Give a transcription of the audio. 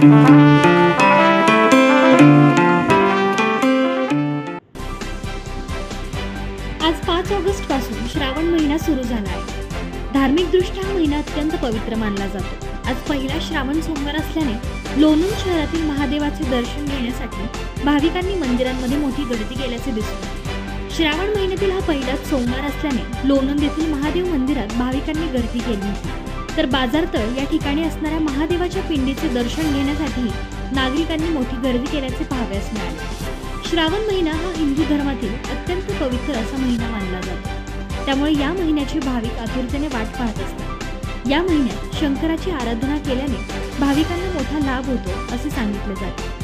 आज 5 ऑगस्ट पासून श्रावण महिना सुरू झाला आहे। धार्मिकदृष्ट्या हा महिना अत्यंत पवित्र मानला जातो। आज पहिला श्रावण सोमवार असल्याने लोणंद शहरातील महादेवाचे दर्शन घेण्यासाठी भाविकांनी मंदिरांमध्ये मोठी गर्दी केल्याचे दिसते। श्रावण महिन्यातील हा पहिलाच सोमवार असल्याने लोणंद येथील महादेव मंदिरात भाविकांनी गर्दी केली होती, तर बाजारतळ या ठिकाणी असणाऱ्या महादेवाच्या पिंडीचे दर्शन घेण्यासाठी नागरिकांनी मोठी गर्दी केल्याचे पाहावयास मिळाले। श्रावण महिना हा हिंदू धर्मातील अत्यंत पवित्र असा महिना मानला जातो, त्यामुळे या महिन्याची भाविक आतुरतेने वाट पाहत असतात। या महिन्यात शंकराची आराधना केल्याने भाविकांना मोठा लाभ होतो असे सांगितले जाते।